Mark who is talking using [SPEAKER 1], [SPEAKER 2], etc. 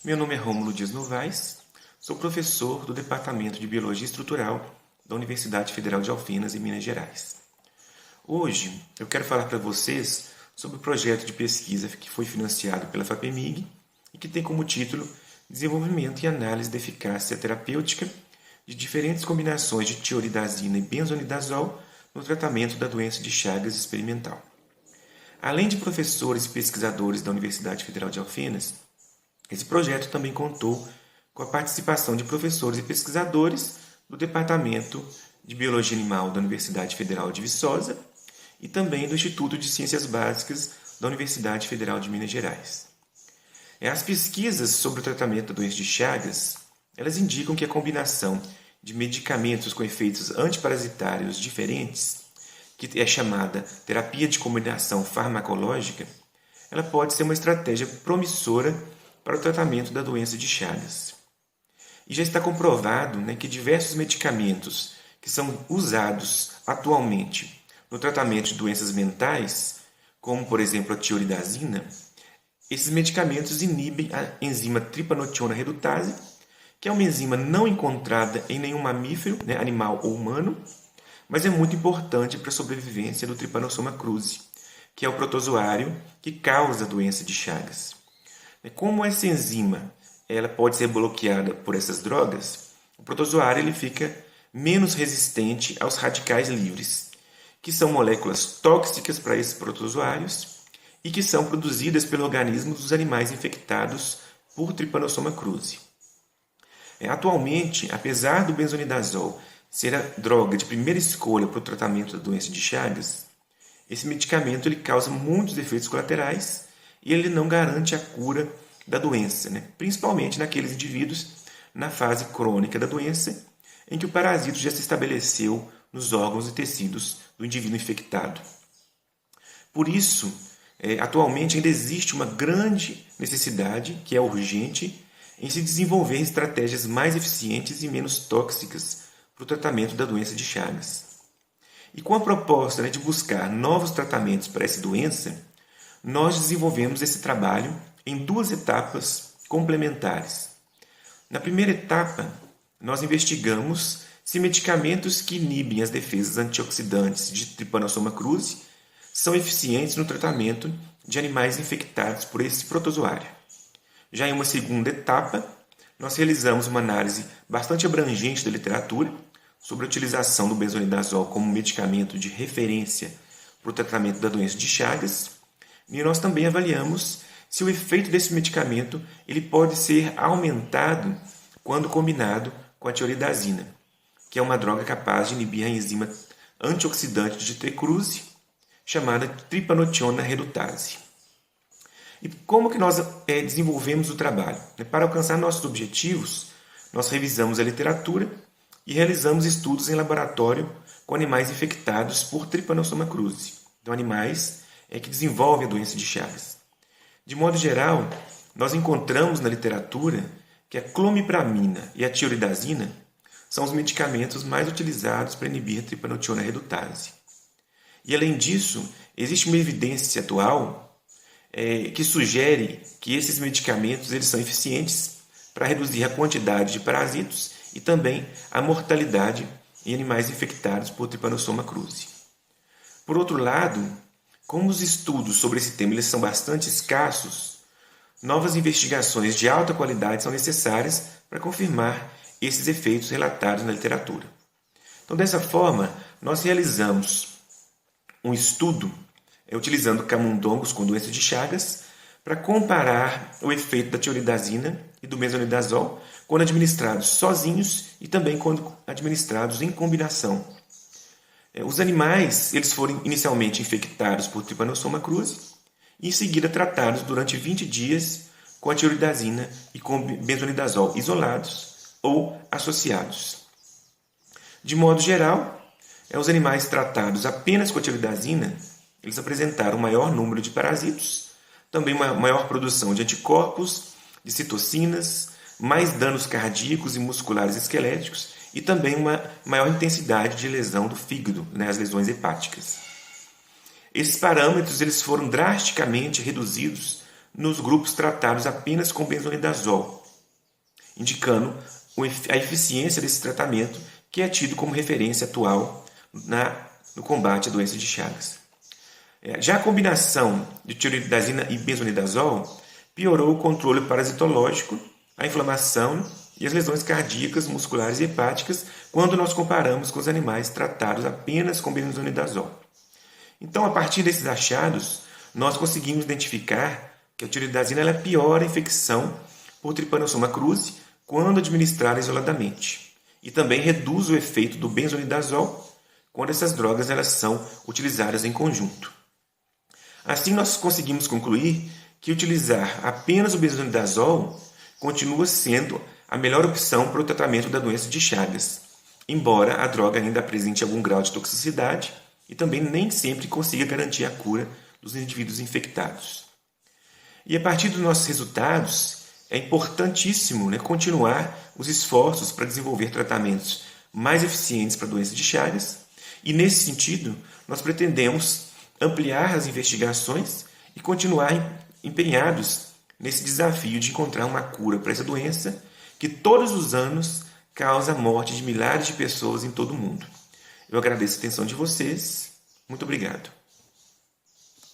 [SPEAKER 1] Meu nome é Rômulo Dias Novaes, sou professor do Departamento de Biologia Estrutural da Universidade Federal de Alfenas, em Minas Gerais. Hoje eu quero falar para vocês sobre o projeto de pesquisa que foi financiado pela FAPEMIG e que tem como título Desenvolvimento e Análise da Eficácia Terapêutica de diferentes combinações de tioridazina e benzonidazol no tratamento da doença de Chagas experimental. Além de professores e pesquisadores da Universidade Federal de Alfenas, esse projeto também contou com a participação de professores e pesquisadores do Departamento de Biologia Animal da Universidade Federal de Viçosa e também do Instituto de Ciências Básicas da Universidade Federal de Minas Gerais. As pesquisas sobre o tratamento da doença de Chagas, elas indicam que a combinação de medicamentos com efeitos antiparasitários diferentes, que é chamada terapia de combinação farmacológica, ela pode ser uma estratégia promissora para o tratamento da doença de Chagas. E já está comprovado, que diversos medicamentos que são usados atualmente no tratamento de doenças mentais, como por exemplo a tioridazina, esses medicamentos inibem a enzima tripanotiona redutase, que é uma enzima não encontrada em nenhum mamífero, animal ou humano, mas é muito importante para a sobrevivência do Trypanosoma cruzi, que é o protozoário que causa a doença de Chagas. Como essa enzima ela pode ser bloqueada por essas drogas, o protozoário ele fica menos resistente aos radicais livres, que são moléculas tóxicas para esses protozoários e que são produzidas pelo organismo dos animais infectados por Trypanosoma cruzi. Atualmente, apesar do benzonidazol ser a droga de primeira escolha para o tratamento da doença de Chagas, esse medicamento ele causa muitos efeitos colaterais e ele não garante a cura da doença, principalmente naqueles indivíduos na fase crônica da doença, em que o parasito já se estabeleceu nos órgãos e tecidos do indivíduo infectado. Por isso, atualmente ainda existe uma grande necessidade, que é urgente, em se desenvolver estratégias mais eficientes e menos tóxicas para o tratamento da doença de Chagas. E com a proposta de buscar novos tratamentos para essa doença, nós desenvolvemos esse trabalho em duas etapas complementares. Na primeira etapa, nós investigamos se medicamentos que inibem as defesas antioxidantes de Trypanosoma cruzi são eficientes no tratamento de animais infectados por esse protozoário. Já em uma segunda etapa, nós realizamos uma análise bastante abrangente da literatura sobre a utilização do benzonidazol como medicamento de referência para o tratamento da doença de Chagas, e nós também avaliamos se o efeito desse medicamento ele pode ser aumentado quando combinado com a tioridazina, que é uma droga capaz de inibir a enzima antioxidante de T. cruzi, chamada tripanotiona redutase. E como que nós desenvolvemos o trabalho? Para alcançar nossos objetivos, nós revisamos a literatura e realizamos estudos em laboratório com animais infectados por Trypanosoma cruzi, então animais que desenvolvem a doença de Chagas. De modo geral, nós encontramos na literatura que a clomipramina e a tioridazina são os medicamentos mais utilizados para inibir a tripanotiona redutase. E além disso, existe uma evidência atual que sugere que esses medicamentos eles são eficientes para reduzir a quantidade de parasitos e também a mortalidade em animais infectados por Trypanosoma cruzi. Por outro lado, como os estudos sobre esse tema eles são bastante escassos, novas investigações de alta qualidade são necessárias para confirmar esses efeitos relatados na literatura. Então, dessa forma, nós realizamos um estudo utilizando camundongos com doença de Chagas para comparar o efeito da tioridazina e do benzonidazol quando administrados sozinhos e também quando administrados em combinação. Os animais eles foram inicialmente infectados por Trypanosoma cruzi e em seguida tratados durante 20 dias com a tioridazina e com benzonidazol isolados ou associados. De modo geral, os animais tratados apenas com a tioridazina eles apresentaram um maior número de parasitos, também uma maior produção de anticorpos, de citocinas, mais danos cardíacos e musculares esqueléticos e também uma maior intensidade de lesão do fígado, as lesões hepáticas. Esses parâmetros eles foram drasticamente reduzidos nos grupos tratados apenas com benzonidazol, indicando a eficiência desse tratamento, que é tido como referência atual no combate à doença de Chagas. Já a combinação de tiroidazina e benzonidazol piorou o controle parasitológico, a inflamação e as lesões cardíacas, musculares e hepáticas quando nós comparamos com os animais tratados apenas com benzonidazol. Então, a partir desses achados, nós conseguimos identificar que a tiroidazina ela piora a infecção por Trypanosoma cruzi quando administrada isoladamente e também reduz o efeito do benzonidazol quando essas drogas elas são utilizadas em conjunto. Assim, nós conseguimos concluir que utilizar apenas o benzonidazol continua sendo a melhor opção para o tratamento da doença de Chagas, embora a droga ainda apresente algum grau de toxicidade e também nem sempre consiga garantir a cura dos indivíduos infectados. E a partir dos nossos resultados, é importantíssimo continuar os esforços para desenvolver tratamentos mais eficientes para a doença de Chagas, e nesse sentido, nós pretendemos ampliar as investigações e continuar empenhados nesse desafio de encontrar uma cura para essa doença que todos os anos causa a morte de milhares de pessoas em todo o mundo. Eu agradeço a atenção de vocês. Muito obrigado.